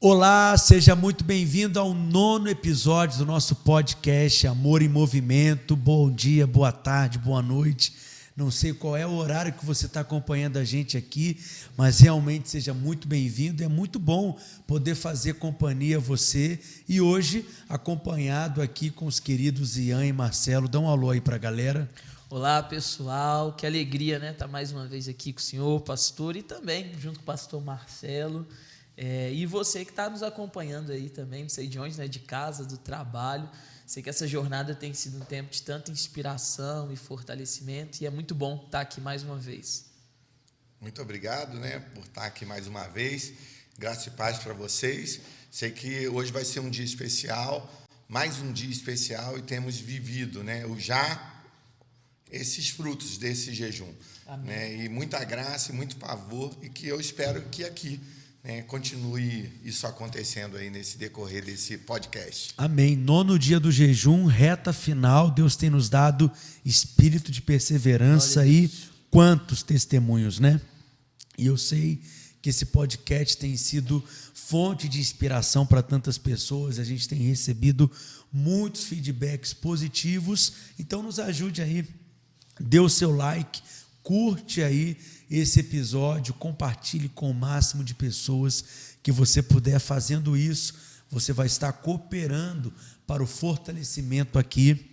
Olá, seja muito bem-vindo ao 9º episódio do nosso podcast Amor em Movimento. Bom dia, boa tarde, boa noite. Não sei qual é o horário que você está acompanhando a gente aqui, mas realmente seja muito bem-vindo. É muito bom poder fazer companhia a você e hoje acompanhado aqui com os queridos Ian e Marcelo. Dá um alô aí para a galera. Olá, pessoal. Que alegria, né? Estar mais uma vez aqui com o senhor, pastor, e também junto com o pastor Marcelo. E você que está nos acompanhando aí também, não sei de onde, né? De casa, do trabalho. Sei que essa jornada tem sido um tempo de tanta inspiração e fortalecimento e é muito bom estar aqui mais uma vez. Muito obrigado, né, por estar aqui mais uma vez. Graça e paz para vocês. Sei que hoje vai ser um dia especial, mais um dia especial, e temos vivido, né, esses frutos desse jejum. Amém. Né, e muita graça e muito favor, e que eu espero que aqui, né, continue isso acontecendo aí nesse decorrer desse podcast. Amém. 9º dia do jejum, reta final. Deus tem nos dado espírito de perseverança e quantos testemunhos, né? E eu sei que esse podcast tem sido fonte de inspiração para tantas pessoas. A gente tem recebido muitos feedbacks positivos. Então nos ajude aí, dê o seu like, curte aí esse episódio, compartilhe com o máximo de pessoas que você puder. Fazendo isso, você vai estar cooperando para o fortalecimento aqui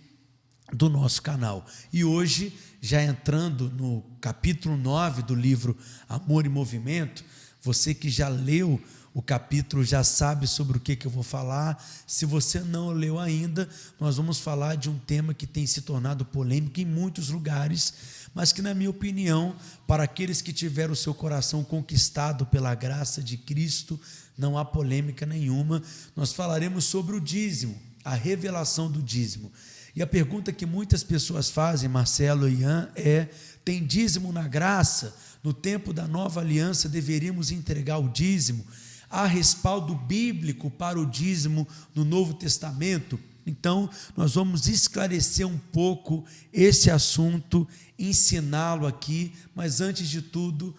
do nosso canal. E hoje, já entrando no capítulo 9 do livro Amor em Movimento, você que já leu o capítulo já sabe sobre o que eu vou falar. Se você não leu ainda, nós vamos falar de um tema que tem se tornado polêmico em muitos lugares, mas que, na minha opinião, para aqueles que tiveram o seu coração conquistado pela graça de Cristo, não há polêmica nenhuma. Nós falaremos sobre o dízimo, a revelação do dízimo. E a pergunta que muitas pessoas fazem, Marcelo e Ian, é: tem dízimo na graça? No tempo da nova aliança deveríamos entregar o dízimo? Há respaldo bíblico para o dízimo no Novo Testamento? Então, nós vamos esclarecer um pouco esse assunto, ensiná-lo aqui, mas antes de tudo,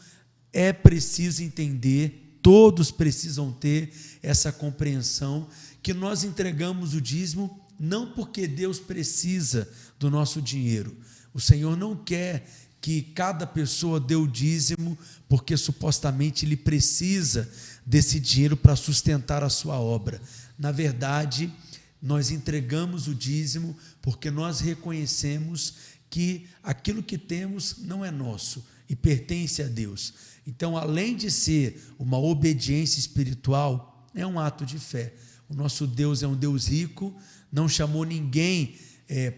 é preciso entender, todos precisam ter essa compreensão, que nós entregamos o dízimo não porque Deus precisa do nosso dinheiro. O Senhor não quer que cada pessoa dê o dízimo porque supostamente ele precisa desse dinheiro para sustentar a sua obra. Na verdade, nós entregamos o dízimo porque nós reconhecemos que aquilo que temos não é nosso e pertence a Deus. Então, além de ser uma obediência espiritual, é um ato de fé. O nosso Deus é um Deus rico, não chamou ninguém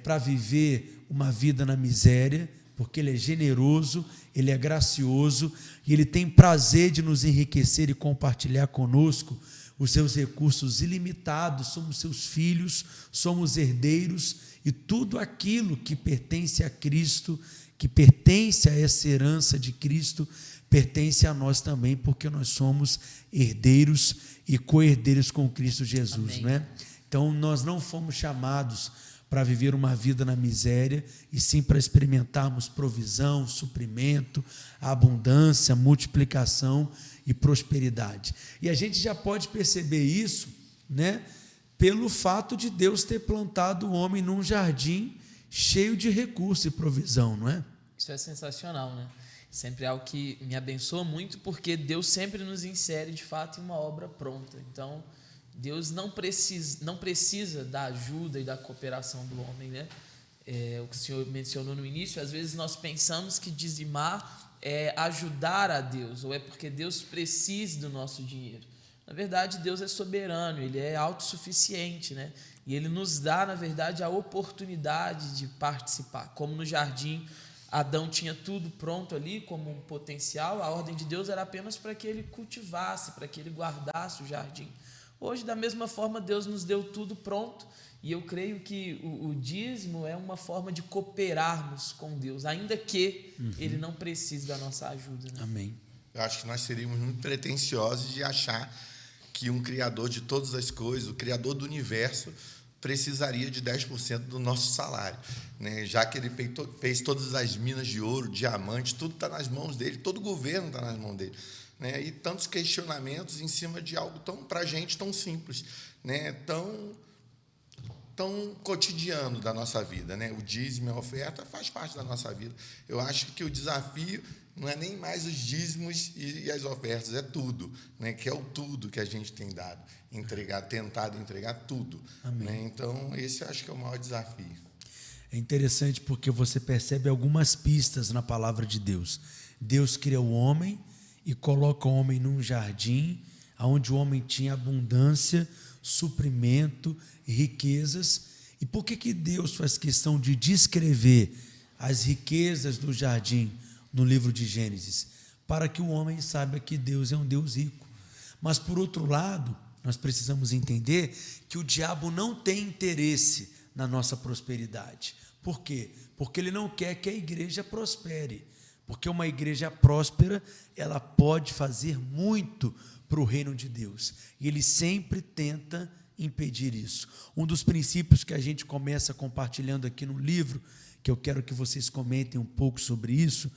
para viver uma vida na miséria, porque Ele é generoso, Ele é gracioso e Ele tem prazer de nos enriquecer e compartilhar conosco os seus recursos ilimitados. Somos seus filhos, somos herdeiros, e tudo aquilo que pertence a Cristo, que pertence a essa herança de Cristo, pertence a nós também, porque nós somos herdeiros e co-herdeiros com Cristo Jesus. Né? Então, nós não fomos chamados para viver uma vida na miséria, e sim para experimentarmos provisão, suprimento, abundância, multiplicação e prosperidade. E a gente já pode perceber isso, né, pelo fato de Deus ter plantado o homem num jardim cheio de recursos e provisão, não é? Isso é sensacional, né? Sempre é algo que me abençoa muito, porque Deus sempre nos insere, de fato, em uma obra pronta. Então, Deus não precisa da ajuda e da cooperação do homem, né? O que o senhor mencionou no início, às vezes nós pensamos que dizimar é ajudar a Deus, ou é porque Deus precisa do nosso dinheiro. Na verdade, Deus é soberano, Ele é autossuficiente, né? E Ele nos dá, na verdade, a oportunidade de participar. Como no jardim, Adão tinha tudo pronto ali como um potencial, a ordem de Deus era apenas para que ele cultivasse, para que ele guardasse o jardim. Hoje, da mesma forma, Deus nos deu tudo pronto, e eu creio que o dízimo é uma forma de cooperarmos com Deus, ainda que Ele não precise da nossa ajuda. Né? Amém. Eu acho que nós seríamos muito pretensiosos de achar que um criador de todas as coisas, o criador do universo, precisaria de 10% do nosso salário, né? Já que ele fez todas as minas de ouro, diamantes, tudo está nas mãos dele, todo o governo está nas mãos dele. né? E tantos questionamentos em cima de algo para a gente tão simples, né? Tão cotidiano da nossa vida, né? O dízimo e a oferta faz parte da nossa vida. Eu acho que o desafio não é nem mais os dízimos e as ofertas, é tudo, né? Que é o tudo que a gente tem dado, tentado entregar tudo. Né? Então, esse eu acho que é o maior desafio. É interessante porque você percebe algumas pistas na palavra de Deus. Deus cria o homem e coloca o homem num jardim, onde o homem tinha abundância, suprimento, riquezas. E por que Deus faz questão de descrever as riquezas do jardim no livro de Gênesis? Para que o homem saiba que Deus é um Deus rico. Mas, por outro lado, nós precisamos entender que o diabo não tem interesse na nossa prosperidade. Por quê? Porque ele não quer que a igreja prospere. Porque uma igreja próspera, ela pode fazer muito para o reino de Deus. E ele sempre tenta impedir isso. Um dos princípios que a gente começa compartilhando aqui no livro, que eu quero que vocês comentem um pouco sobre isso,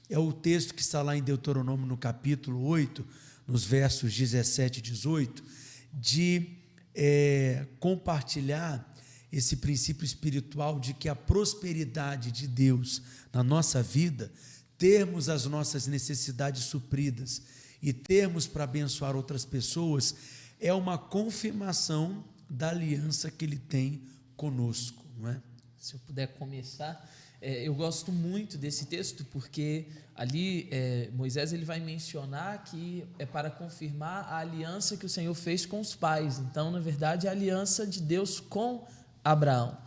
é o texto que está lá em Deuteronômio, no capítulo 8, nos versos 17 e 18, de compartilhar esse princípio espiritual de que a prosperidade de Deus na nossa vida, termos as nossas necessidades supridas e termos para abençoar outras pessoas, é uma confirmação da aliança que Ele tem conosco, não é? Se eu puder começar, eu gosto muito desse texto, porque ali Moisés ele vai mencionar que é para confirmar a aliança que o Senhor fez com os pais. Então, na verdade, é a aliança de Deus com Abraão.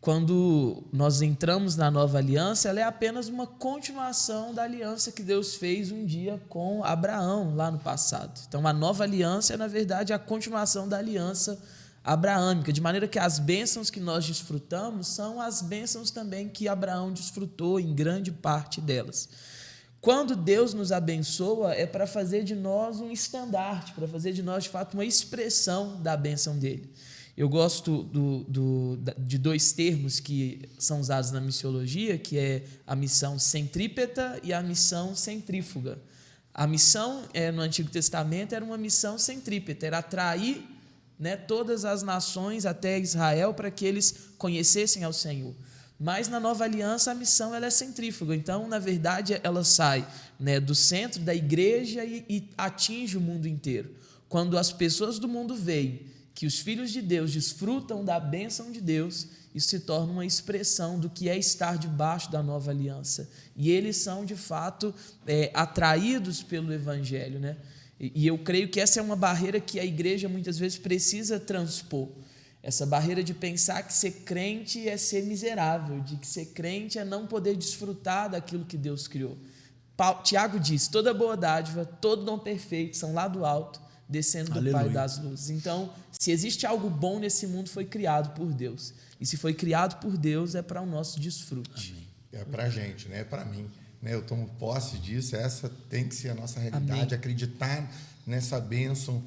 Quando nós entramos na nova aliança, ela é apenas uma continuação da aliança que Deus fez um dia com Abraão, lá no passado. Então, a nova aliança é, na verdade, a continuação da aliança abraâmica, de maneira que as bênçãos que nós desfrutamos são as bênçãos também que Abraão desfrutou em grande parte delas. Quando Deus nos abençoa, é para fazer de nós um estandarte, para fazer de nós, de fato, uma expressão da bênção dele. Eu gosto de dois termos que são usados na missiologia, que é a missão centrípeta e a missão centrífuga. A missão no Antigo Testamento era uma missão centrípeta, era atrair, né, todas as nações até Israel para que eles conhecessem ao Senhor. Mas na nova aliança a missão ela é centrífuga, então na verdade ela sai, né, do centro da igreja e atinge o mundo inteiro. Quando as pessoas do mundo veem que os filhos de Deus desfrutam da bênção de Deus, isso se torna uma expressão do que é estar debaixo da nova aliança. E eles são, de fato, atraídos pelo Evangelho, né? E eu creio que essa é uma barreira que a igreja muitas vezes precisa transpor. Essa barreira de pensar que ser crente é ser miserável, de que ser crente é não poder desfrutar daquilo que Deus criou. Tiago diz, toda boa dádiva, todo dom perfeito são lá do alto, descendo do Pai das luzes. Então, se existe algo bom nesse mundo, foi criado por Deus. E se foi criado por Deus, é para o nosso desfrute. Amém. É para a gente, né? É para mim. Né? Eu tomo posse disso, essa tem que ser a nossa realidade. Amém. Acreditar nessa bênção,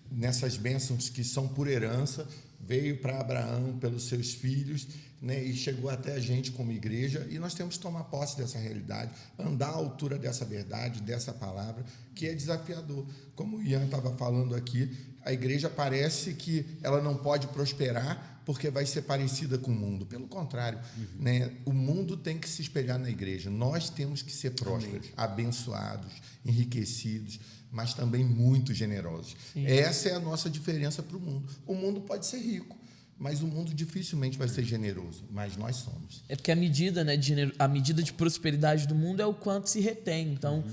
nessas bênçãos que são por herança, veio para Abraão pelos seus filhos, né, e chegou até a gente como igreja, e nós temos que tomar posse dessa realidade, andar à altura dessa verdade, dessa palavra, que é desafiador. Como o Ian estava falando aqui, a igreja parece que ela não pode prosperar porque vai ser parecida com o mundo. Pelo contrário, né, o mundo tem que se espelhar na igreja. Nós temos que ser prósperos, abençoados, enriquecidos, mas também muito generosos. Sim. Essa é a nossa diferença para o mundo. O mundo pode ser rico, mas o mundo dificilmente vai ser generoso, mas nós somos. É porque a medida, né, a medida de prosperidade do mundo é o quanto se retém. Então,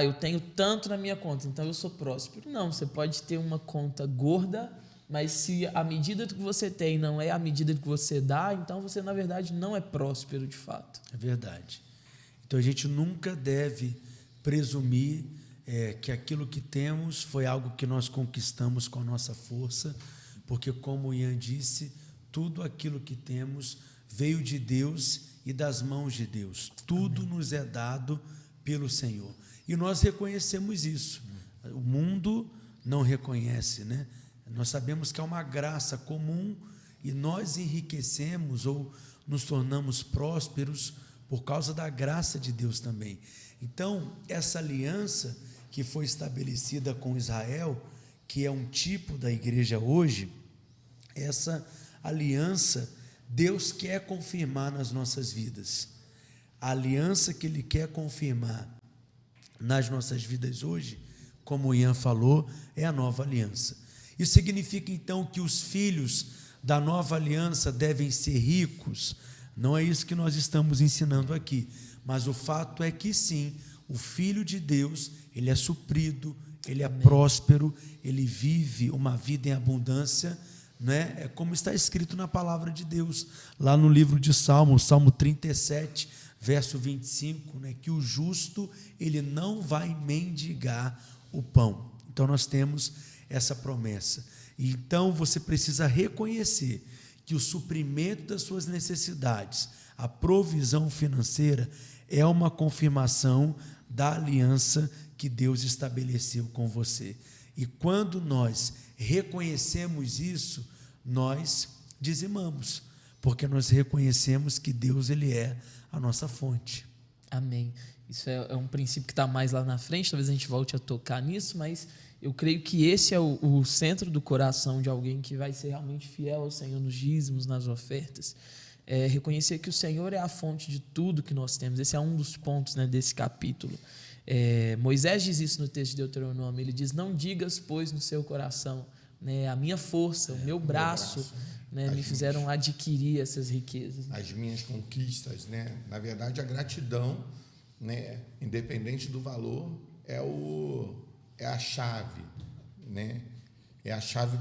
eu tenho tanto na minha conta, então eu sou próspero. Não, você pode ter uma conta gorda, mas se a medida que você tem não é a medida que você dá, então você, na verdade, não é próspero de fato. É verdade. Então, a gente nunca deve presumir que aquilo que temos foi algo que nós conquistamos com a nossa força, porque, como o Ian disse, tudo aquilo que temos veio de Deus e das mãos de Deus. Tudo nos é dado pelo Senhor. E nós reconhecemos isso. O mundo não reconhece, né? Nós sabemos que é uma graça comum e nós enriquecemos ou nos tornamos prósperos por causa da graça de Deus também. Então, essa aliança, que foi estabelecida com Israel, que é um tipo da igreja hoje, essa aliança Deus quer confirmar nas nossas vidas. A aliança que Ele quer confirmar nas nossas vidas hoje, como o Ian falou, é a nova aliança. Isso significa então que os filhos da nova aliança devem ser ricos? Não é isso que nós estamos ensinando aqui, mas o fato é que sim, o Filho de Deus, ele é suprido, ele é próspero, ele vive uma vida em abundância, né? É como está escrito na palavra de Deus, lá no livro de Salmos, Salmo 37, verso 25, né? Que o justo, ele não vai mendigar o pão. Então nós temos essa promessa. Então você precisa reconhecer que o suprimento das suas necessidades, a provisão financeira, é uma confirmação da aliança que Deus estabeleceu com você. E quando nós reconhecemos isso, nós dizimamos, porque nós reconhecemos que Deus, ele é a nossa fonte. Amém. Isso é um princípio que está mais lá na frente, talvez a gente volte a tocar nisso, mas eu creio que esse é o centro do coração de alguém que vai ser realmente fiel ao Senhor nos dízimos, nas ofertas. É reconhecer que o Senhor é a fonte de tudo que nós temos. Esse é um dos pontos, né, desse capítulo. Moisés diz isso no texto de Deuteronômio. Ele diz: não digas, pois, no seu coração, né, a minha força, o meu braço, né, me fizeram adquirir essas riquezas. As minhas conquistas, né? Na verdade, a gratidão, né, independente do valor, é a chave, né? É a chave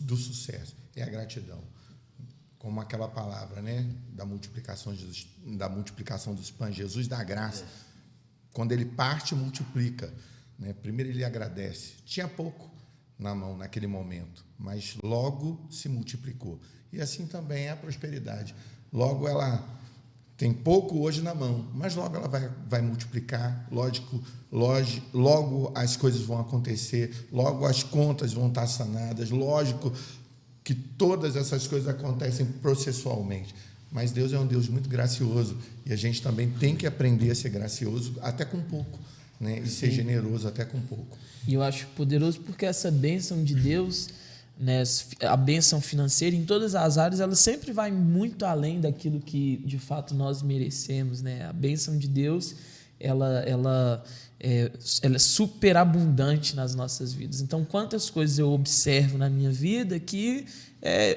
do sucesso, é a gratidão. Como aquela palavra, né, da multiplicação dos pães, Jesus dá graça. Quando ele parte, multiplica, né? Primeiro ele agradece. Tinha pouco na mão naquele momento, mas logo se multiplicou. E assim também é a prosperidade. Logo ela tem pouco hoje na mão, mas logo ela vai multiplicar, logo as coisas vão acontecer, logo as contas vão estar sanadas, lógico que todas essas coisas acontecem processualmente, mas Deus é um Deus muito gracioso, e a gente também tem que aprender a ser gracioso até com pouco, né? E ser generoso até com pouco. E eu acho poderoso porque essa bênção de Deus, né, a bênção financeira em todas as áreas, ela sempre vai muito além daquilo que de fato nós merecemos, né? A bênção de Deus, ela é superabundante nas nossas vidas. Então, quantas coisas eu observo na minha vida que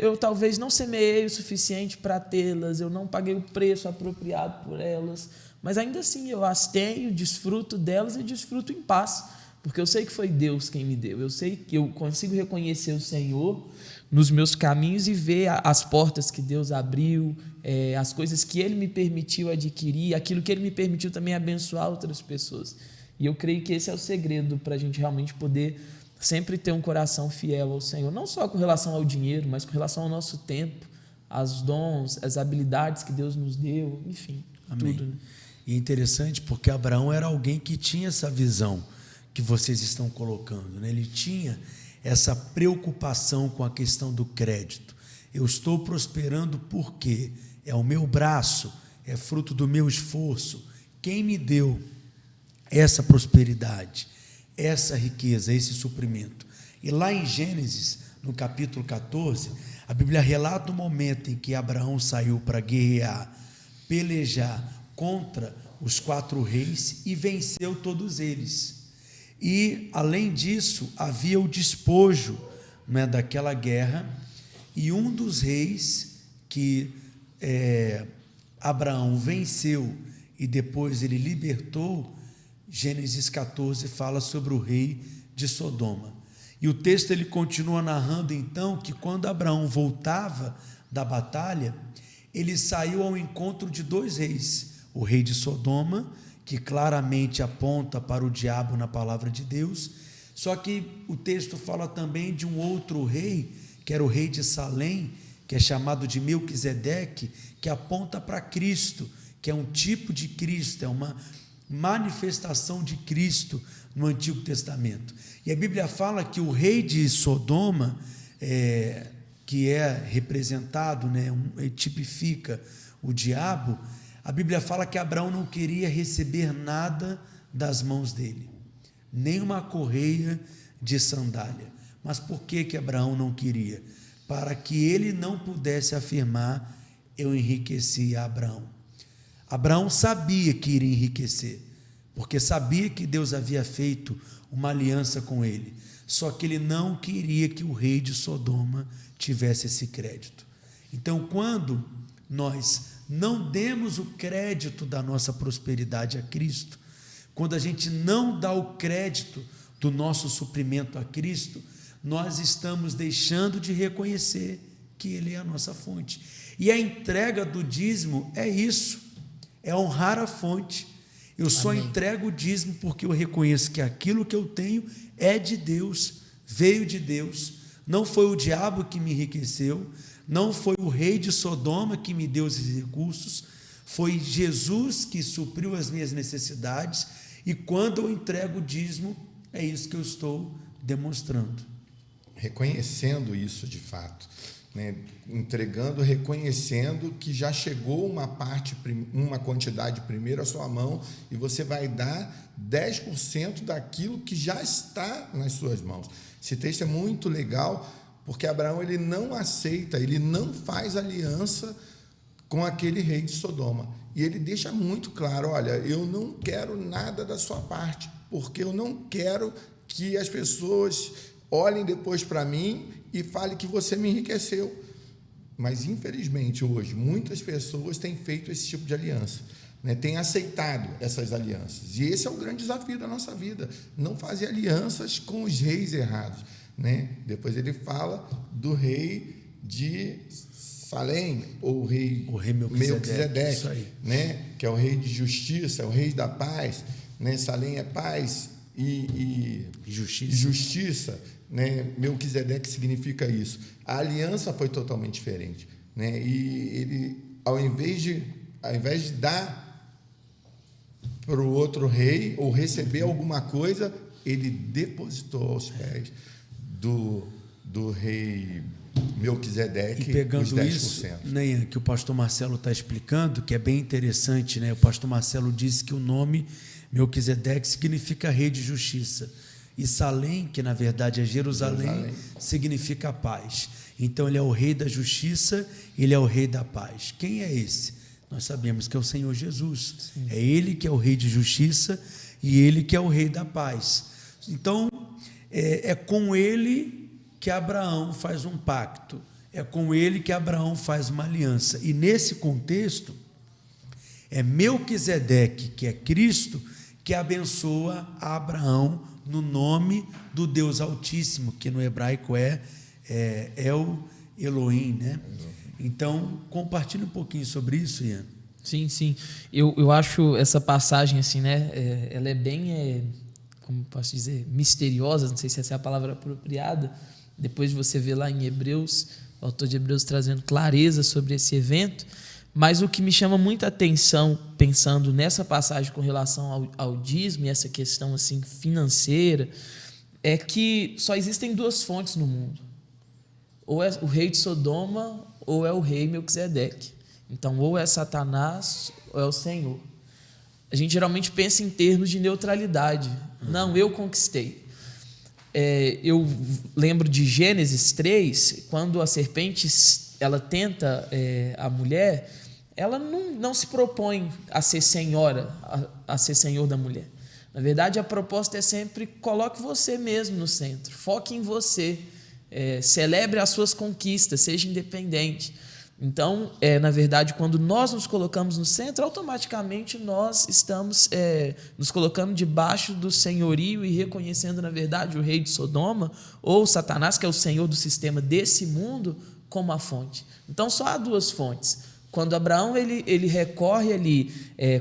eu talvez não semeei o suficiente para tê-las, eu não paguei o preço apropriado por elas, mas ainda assim eu as tenho, desfruto delas e desfruto em paz, porque eu sei que foi Deus quem me deu, eu sei que eu consigo reconhecer o Senhor nos meus caminhos e ver as portas que Deus abriu, as coisas que Ele me permitiu adquirir, aquilo que Ele me permitiu também abençoar outras pessoas. E eu creio que esse é o segredo para a gente realmente poder sempre ter um coração fiel ao Senhor, não só com relação ao dinheiro, mas com relação ao nosso tempo, aos dons, as habilidades que Deus nos deu, enfim, Amém. tudo. Né? E é interessante porque Abraão era alguém que tinha essa visão que vocês estão colocando, né? Ele tinha essa preocupação com a questão do crédito. Eu estou prosperando porque é o meu braço, é fruto do meu esforço. Quem me deu essa prosperidade, essa riqueza, esse suprimento? E lá em Gênesis, no capítulo 14, a Bíblia relata o momento em que Abraão saiu para guerrear, pelejar contra os 4 reis e venceu todos eles. E, além disso, havia o despojo, né, daquela guerra, e um dos reis que Abraão venceu e depois ele libertou, Gênesis 14 fala sobre o rei de Sodoma. E o texto ele continua narrando então que quando Abraão voltava da batalha, ele saiu ao encontro de 2 reis, o rei de Sodoma, que claramente aponta para o diabo na palavra de Deus, só que o texto fala também de um outro rei, que era o rei de Salém, que é chamado de Melquisedeque, que aponta para Cristo, que é um tipo de Cristo, é uma manifestação de Cristo no Antigo Testamento. E a Bíblia fala que o rei de Sodoma, que é representado, né, tipifica o diabo, a Bíblia fala que Abraão não queria receber nada das mãos dele, nem uma correia de sandália. Mas por que Abraão não queria? Para que ele não pudesse afirmar: eu enriqueci a Abraão. Abraão sabia que iria enriquecer, porque sabia que Deus havia feito uma aliança com ele. Só que ele não queria que o rei de Sodoma tivesse esse crédito. Então, quando nós não demos o crédito da nossa prosperidade a Cristo, quando a gente não dá o crédito do nosso suprimento a Cristo, nós estamos deixando de reconhecer que Ele é a nossa fonte. E a entrega do dízimo é isso, é honrar a fonte. Eu só entrego o dízimo porque eu reconheço que aquilo que eu tenho é de Deus, veio de Deus, não foi o diabo que me enriqueceu, não foi o rei de Sodoma que me deu esses recursos, foi Jesus que supriu as minhas necessidades, e quando eu entrego o dízimo, é isso que eu estou demonstrando. Reconhecendo isso de fato, né? Entregando, reconhecendo que já chegou uma quantidade primeiro à sua mão, e você vai dar 10% daquilo que já está nas suas mãos. Esse texto é muito legal, porque Abraão ele não aceita, ele não faz aliança com aquele rei de Sodoma, e ele deixa muito claro: olha, eu não quero nada da sua parte, porque eu não quero que as pessoas olhem depois para mim e falem que você me enriqueceu. Mas, infelizmente, hoje, muitas pessoas têm feito esse tipo de aliança, né? Têm aceitado essas alianças. E esse é o grande desafio da nossa vida, não fazer alianças com os reis errados, né? Depois ele fala do rei de Salém, ou o rei Melquisedeque, né? Que é o rei de justiça, é o rei da paz, né? Salém é paz e justiça, né? Melquisedeque significa isso. A aliança foi totalmente diferente, né? E ele, ao invés de dar para o outro rei ou receber alguma coisa, ele depositou aos pés do rei Melquisedeque. E pegando os 10%. Isso, né, que o pastor Marcelo está explicando, que é bem interessante, né? O pastor Marcelo disse que o nome Melquisedeque significa rei de justiça, e Salém, que na verdade é Jerusalém, significa paz. Então ele é o rei da justiça, ele é o rei da paz. Quem é esse? Nós sabemos que é o Senhor Jesus. Sim. É ele que é o rei de justiça e ele que é o rei da paz. Então é com ele que Abraão faz um pacto, é com ele que Abraão faz uma aliança. E nesse contexto é Melquisedeque, que é Cristo, que abençoa a Abraão no nome do Deus Altíssimo, que no hebraico é El Elohim, né? Então, compartilhe um pouquinho sobre isso, Ian. Sim. Eu acho essa passagem assim, né? Ela é bem, como posso dizer, misteriosa. Não sei se essa é a palavra apropriada. Depois você vê lá em Hebreus, o autor de Hebreus trazendo clareza sobre esse evento. Mas o que me chama muita atenção, pensando nessa passagem com relação ao dízimo e essa questão assim, financeira, é que só existem duas fontes no mundo. Ou é o rei de Sodoma, ou é o rei Melquisedeque. Então, ou é Satanás, ou é o Senhor. A gente geralmente pensa em termos de neutralidade. Não, eu conquistei. Eu lembro de Gênesis 3, quando a serpente ela tenta a mulher, ela não se propõe a ser senhora, a ser senhor da mulher. Na verdade, a proposta é sempre: coloque você mesmo no centro, foque em você, celebre as suas conquistas, seja independente. Então, na verdade, quando nós nos colocamos no centro, automaticamente nós estamos nos colocando debaixo do senhorio e reconhecendo, na verdade, o rei de Sodoma ou Satanás, que é o senhor do sistema desse mundo, como a fonte. Então, só há duas fontes. Quando Abraão ele recorre ali,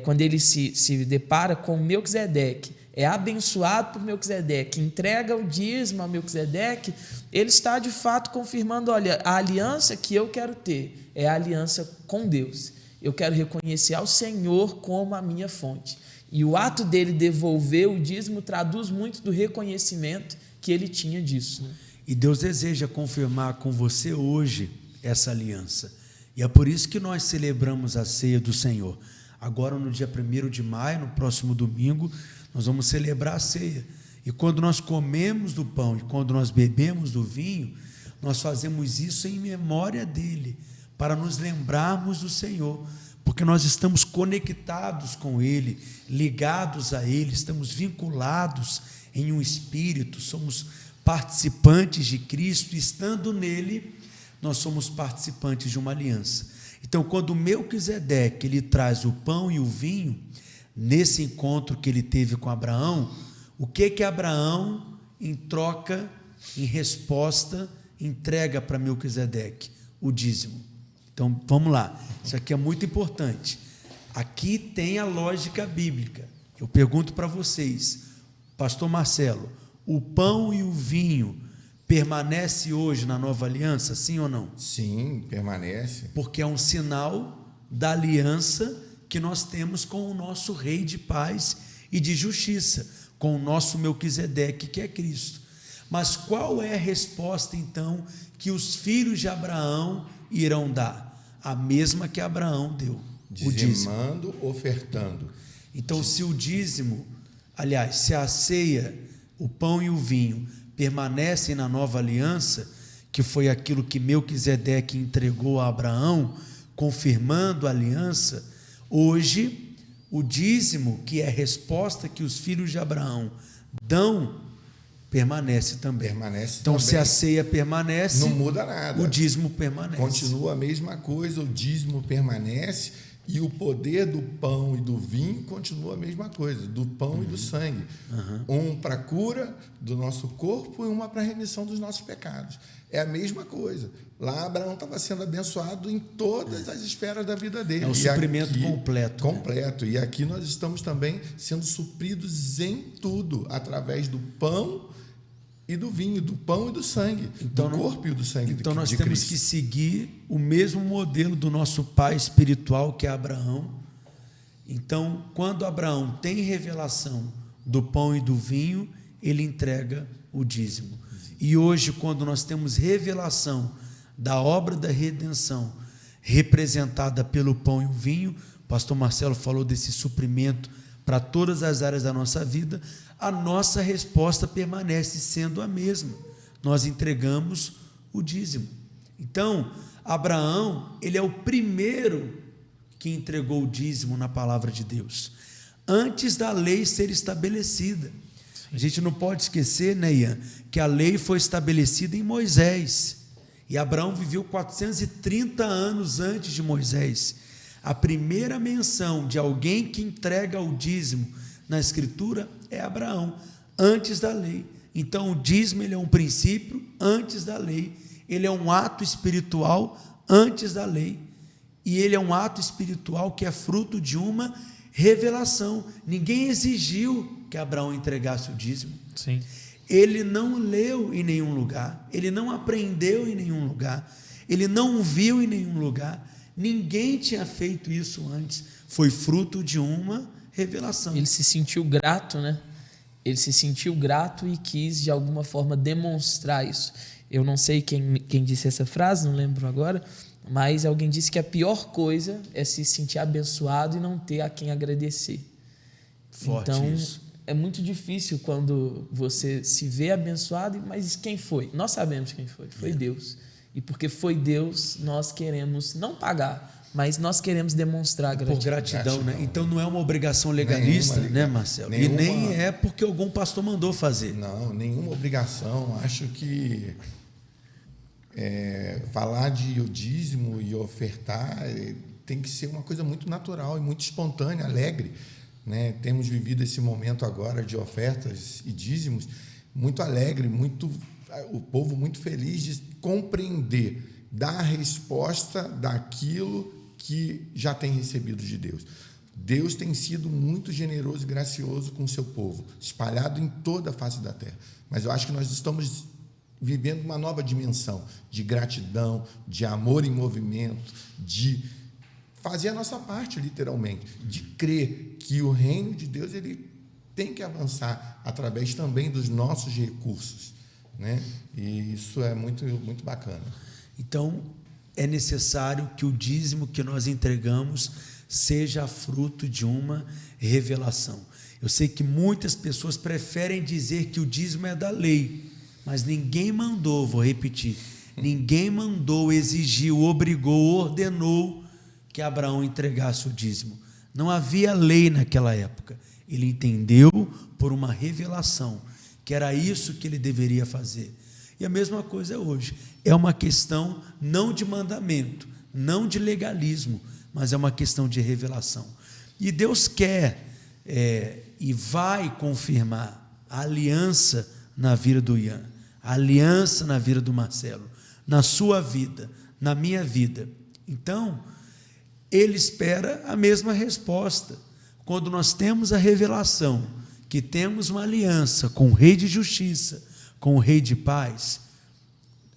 quando ele se depara com Melquisedeque, é abençoado por Melquisedeque, entrega o dízimo a Melquisedeque, ele está de fato confirmando: olha, a aliança que eu quero ter é a aliança com Deus. Eu quero reconhecer ao Senhor como a minha fonte. E o ato dele devolver o dízimo traduz muito do reconhecimento que ele tinha disso, né? E Deus deseja confirmar com você hoje essa aliança. E é por isso que nós celebramos a ceia do Senhor. Agora, no dia 1º de maio, no próximo domingo, nós vamos celebrar a ceia. E quando nós comemos do pão e quando nós bebemos do vinho, nós fazemos isso em memória dele, para nos lembrarmos do Senhor, porque nós estamos conectados com ele, ligados a ele, estamos vinculados em um espírito, somos participantes de Cristo, e estando nele, nós somos participantes de uma aliança. Então, quando Melquisedeque ele traz o pão e o vinho, nesse encontro que ele teve com Abraão, o que Abraão, em troca, em resposta, entrega para Melquisedeque? O dízimo. Então, vamos lá. Isso aqui é muito importante. Aqui tem a lógica bíblica. Eu pergunto para vocês, pastor Marcelo, o pão e o vinho permanece hoje na nova aliança, sim ou não? Sim, permanece. Porque é um sinal da aliança que nós temos com o nosso Rei de paz e de justiça, com o nosso Melquisedeque, que é Cristo. Mas qual é a resposta, então, que os filhos de Abraão irão dar? A mesma que Abraão deu, o dízimo. Dizimando, ofertando. Então, se o dízimo, aliás, se a ceia, o pão e o vinho permanecem na nova aliança, que foi aquilo que Melquisedeque entregou a Abraão, confirmando a aliança, hoje, o dízimo, que é a resposta que os filhos de Abraão dão, permanece também. Permanece então, também. Se a ceia permanece, não muda nada. O dízimo permanece. Continua a mesma coisa, o dízimo permanece e o poder do pão e do vinho continua a mesma coisa, do pão e do sangue. Um para a cura do nosso corpo e uma para a remissão dos nossos pecados. É a mesma coisa. Lá Abraão estava sendo abençoado em todas as esferas da vida dele. É o suprimento aqui, completo. Completo. Né? E aqui nós estamos também sendo supridos em tudo, através do pão e do vinho, do pão e do sangue, do corpo e do sangue então nós de temos Cristo. que seguir o mesmo modelo do nosso pai espiritual, que é Abraão. Então, quando Abraão tem revelação do pão e do vinho, ele entrega o dízimo. E hoje, quando nós temos revelação da obra da redenção, representada pelo pão e o vinho, o pastor Marcelo falou desse suprimento para todas as áreas da nossa vida, a nossa resposta permanece sendo a mesma. Nós entregamos o dízimo. Então, Abraão, ele é o primeiro que entregou o dízimo na palavra de Deus, antes da lei ser estabelecida. A gente não pode esquecer, né, Ian, que a lei foi estabelecida em Moisés, e Abraão viveu 430 anos antes de Moisés. A primeira menção de alguém que entrega o dízimo na Escritura é Abraão, antes da lei. Então, o dízimo ele é um princípio antes da lei, ele é um ato espiritual antes da lei, e ele é um ato espiritual que é fruto de uma revelação. Ninguém exigiu que Abraão entregasse o dízimo. Sim. Ele não leu em nenhum lugar, ele não aprendeu em nenhum lugar, ele não viu em nenhum lugar, ninguém tinha feito isso antes, foi fruto de uma revelação. Ele se sentiu grato, né? Ele se sentiu grato e quis, de alguma forma, demonstrar isso. Eu não sei quem disse essa frase, não lembro agora, mas alguém disse que a pior coisa é se sentir abençoado e não ter a quem agradecer. Forte então, isso. É muito difícil quando você se vê abençoado, mas quem foi? Nós sabemos quem foi. Foi Deus. E porque foi Deus, nós queremos não pagar, mas nós queremos demonstrar gratidão. Por gratidão, né? Então não é uma obrigação legalista, né, Marcelo? E nem é porque algum pastor mandou fazer. Não, nenhuma obrigação. Acho que falar de dízimo e ofertar tem que ser uma coisa muito natural e muito espontânea, alegre. Né? Temos vivido esse momento agora de ofertas e dízimos muito alegre, o povo muito feliz de compreender, dar a resposta daquilo que já tem recebido de Deus. Deus tem sido muito generoso e gracioso com o seu povo, espalhado em toda a face da terra. Mas eu acho que nós estamos vivendo uma nova dimensão de gratidão, de amor em movimento, de fazer a nossa parte, literalmente, de crer que o reino de Deus ele tem que avançar através também dos nossos recursos, né? E isso é muito, muito bacana. Então, é necessário que o dízimo que nós entregamos seja fruto de uma revelação. Eu sei que muitas pessoas preferem dizer que o dízimo é da lei, mas ninguém mandou, vou repetir, ninguém mandou, exigiu, obrigou, ordenou que Abraão entregasse o dízimo. Não havia lei naquela época. Ele entendeu por uma revelação que era isso que ele deveria fazer. E a mesma coisa é hoje. É uma questão não de mandamento, não de legalismo, mas é uma questão de revelação. E Deus quer e vai confirmar a aliança na vida do Ian, a aliança na vida do Marcelo, na sua vida, na minha vida. Então, ele espera a mesma resposta. Quando nós temos a revelação que temos uma aliança com o Rei de Justiça, com o Rei de Paz,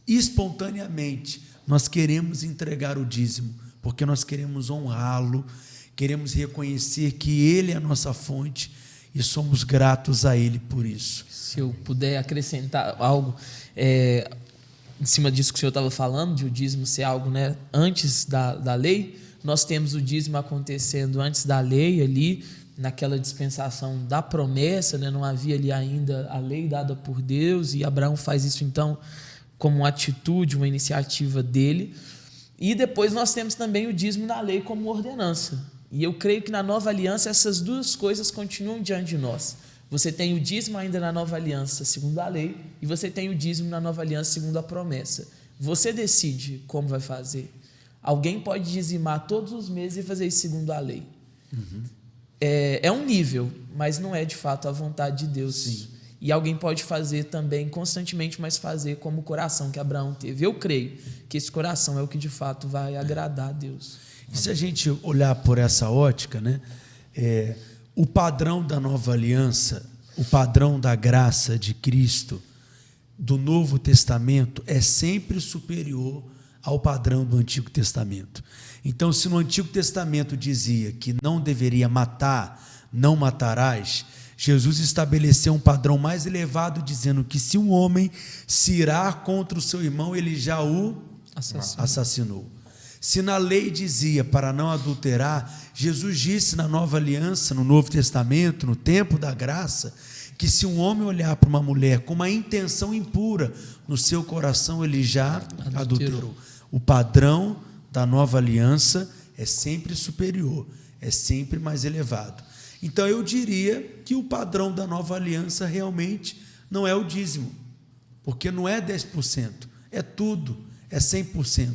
espontaneamente nós queremos entregar o dízimo, porque nós queremos honrá-lo, queremos reconhecer que Ele é a nossa fonte e somos gratos a Ele por isso. Se eu puder acrescentar algo em cima disso que o senhor estava falando, de o dízimo ser algo, né, antes da lei, nós temos o dízimo acontecendo antes da lei ali, naquela dispensação da promessa, né? Não havia ali ainda a lei dada por Deus, e Abraão faz isso então como uma atitude, uma iniciativa dele. E depois nós temos também o dízimo na lei como ordenança. E eu creio que na nova aliança essas duas coisas continuam diante de nós. Você tem o dízimo ainda na nova aliança segundo a lei, e você tem o dízimo na nova aliança segundo a promessa. Você decide como vai fazer. Alguém pode dizimar todos os meses e fazer isso segundo a lei. Uhum. É um nível, mas não é de fato a vontade de Deus. Sim. E alguém pode fazer também constantemente, mas fazer como o coração que Abraão teve. Eu creio que esse coração é o que de fato vai agradar a Deus. E se a gente olhar por essa ótica, né, o padrão da nova aliança, o padrão da graça de Cristo, do Novo Testamento, é sempre superior ao padrão do Antigo Testamento. Então, se no Antigo Testamento dizia que não deveria matar, não matarás, Jesus estabeleceu um padrão mais elevado, dizendo que se um homem se irar contra o seu irmão, ele já o assassinou. Se na lei dizia para não adulterar, Jesus disse na nova aliança, no Novo Testamento, no tempo da graça, que se um homem olhar para uma mulher com uma intenção impura no seu coração, ele já adulterou. O padrão da nova aliança é sempre superior, é sempre mais elevado. Então eu diria que o padrão da nova aliança realmente não é o dízimo, porque não é 10%, é tudo, é 100%.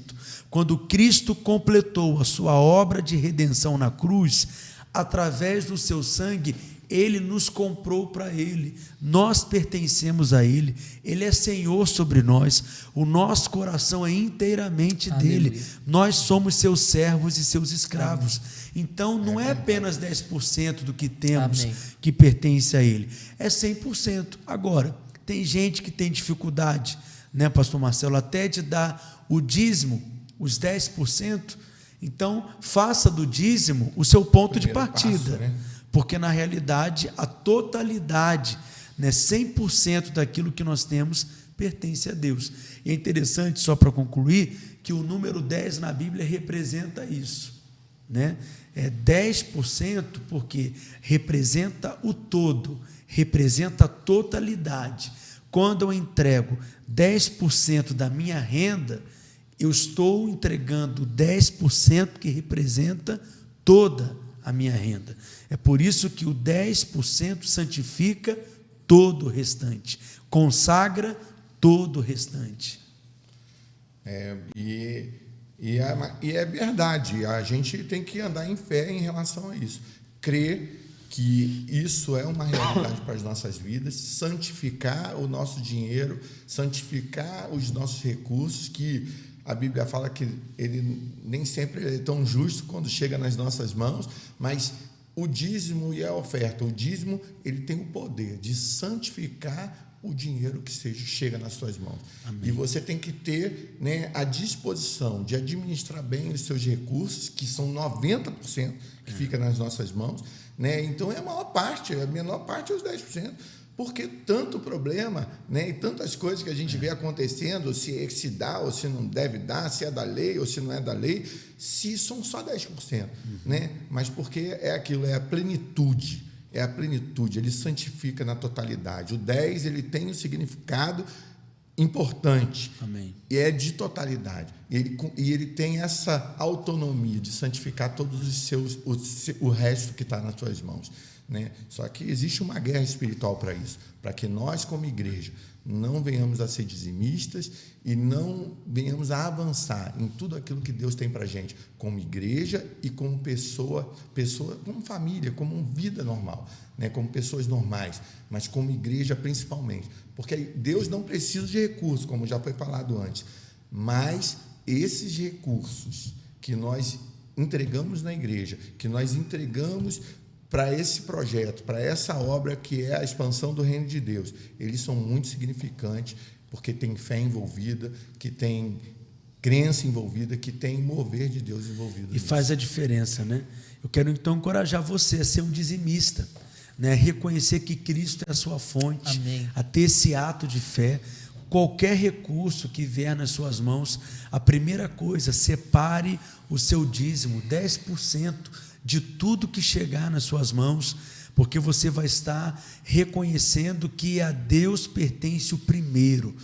Quando Cristo completou a sua obra de redenção na cruz, através do seu sangue, Ele nos comprou para Ele, nós pertencemos a Ele, Ele é Senhor sobre nós, o nosso coração é inteiramente dele, nós somos seus servos e seus escravos. Então não é apenas 10% do que temos que pertence a Ele, é 100%. Agora, tem gente que tem dificuldade, né, pastor Marcelo, até de dar o dízimo, os 10%, então faça do dízimo o seu ponto de partida. Passo, né? Porque, na realidade, a totalidade, né, 100% daquilo que nós temos pertence a Deus. E é interessante, só para concluir, que o número 10 na Bíblia representa isso, né? É 10% porque representa o todo, representa a totalidade. Quando eu entrego 10% da minha renda, eu estou entregando 10% que representa toda a minha renda. É por isso que o 10% santifica todo o restante, consagra todo o restante. E é verdade, a gente tem que andar em fé em relação a isso, crer que isso é uma realidade para as nossas vidas, santificar o nosso dinheiro, santificar os nossos recursos, que a Bíblia fala que ele nem sempre é tão justo quando chega nas nossas mãos, mas o dízimo e a oferta, o dízimo, ele tem o poder de santificar o dinheiro que chega nas suas mãos. Amém. E você tem que ter, né, a disposição de administrar bem os seus recursos, que são 90% que fica nas nossas mãos, né? Então é a menor parte é os 10%. Porque tanto problema, né, e tantas coisas que a gente vê acontecendo, se dá ou se não deve dar, se é da lei ou se não é da lei, se são só 10%, né? Mas porque é aquilo, é a plenitude, é a plenitude, ele santifica na totalidade. O 10, ele tem um significado importante. Amém. E é de totalidade. E ele tem essa autonomia de santificar todos o resto que está nas suas mãos, né? Só que existe uma guerra espiritual para isso, para que nós, como igreja, não venhamos a ser dizimistas e não venhamos a avançar em tudo aquilo que Deus tem para a gente, como igreja e como pessoa, como família, como vida normal, né? Como pessoas normais, mas como igreja principalmente. Porque Deus não precisa de recursos, como já foi falado antes, mas esses recursos que nós entregamos na igreja, que nós entregamos para esse projeto, para essa obra que é a expansão do reino de Deus, eles são muito significantes, porque tem fé envolvida, que tem crença envolvida, que tem mover de Deus envolvido. E faz a diferença, né? Eu quero então encorajar você a ser um dizimista, né? Reconhecer que Cristo é a sua fonte. Amém. A ter esse ato de fé. Qualquer recurso que vier nas suas mãos, a primeira coisa, separe o seu dízimo, 10% de tudo que chegar nas suas mãos, porque você vai estar reconhecendo que a Deus pertence o primeiro.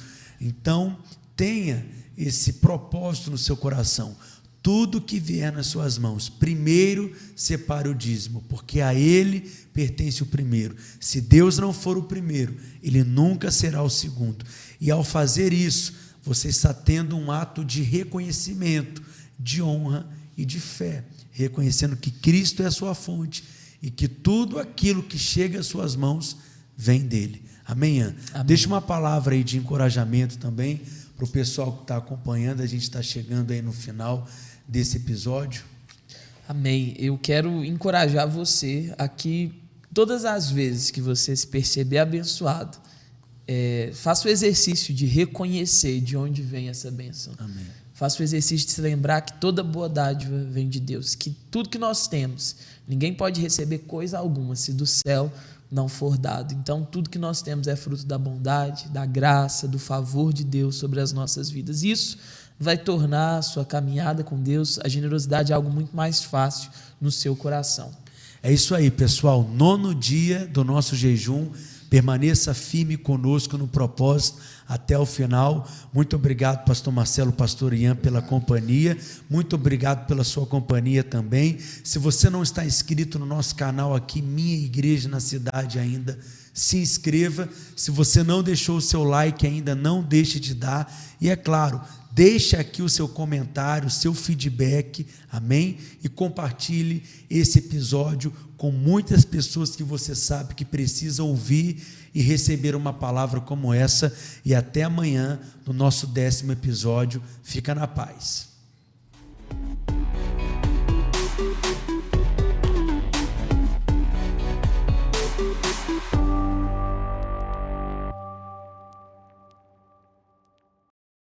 Então, tenha esse propósito no seu coração. Tudo que vier nas suas mãos, primeiro separe o dízimo, porque a Ele pertence o primeiro. Se Deus não for o primeiro, Ele nunca será o segundo. E ao fazer isso, você está tendo um ato de reconhecimento, de honra e de fé, reconhecendo que Cristo é a sua fonte e que tudo aquilo que chega às suas mãos vem dele. Amém? Amém. Deixa uma palavra aí de encorajamento também para o pessoal que está acompanhando. A gente está chegando aí no final desse episódio. Amém. Eu quero encorajar você a que todas as vezes que você se perceber abençoado, faça o exercício de reconhecer de onde vem essa bênção. Amém. Faça o exercício de se lembrar que toda boa dádiva vem de Deus, que tudo que nós temos, ninguém pode receber coisa alguma se do céu não for dado. Então, tudo que nós temos é fruto da bondade, da graça, do favor de Deus sobre as nossas vidas. Isso vai tornar a sua caminhada com Deus, a generosidade, algo muito mais fácil no seu coração. É isso aí, pessoal. 9º dia do nosso jejum. Permaneça firme conosco no propósito até o final. Muito obrigado, pastor Marcelo, pastor Ian, pela companhia. Muito obrigado pela sua companhia também. Se você não está inscrito no nosso canal aqui, Minha Igreja na Cidade ainda, se inscreva. Se você não deixou o seu like ainda, não deixe de dar. E é claro, deixe aqui o seu comentário, o seu feedback, amém? E compartilhe esse episódio com muitas pessoas que você sabe que precisam ouvir e receber uma palavra como essa. E até amanhã, no nosso 10º episódio. Fica na paz.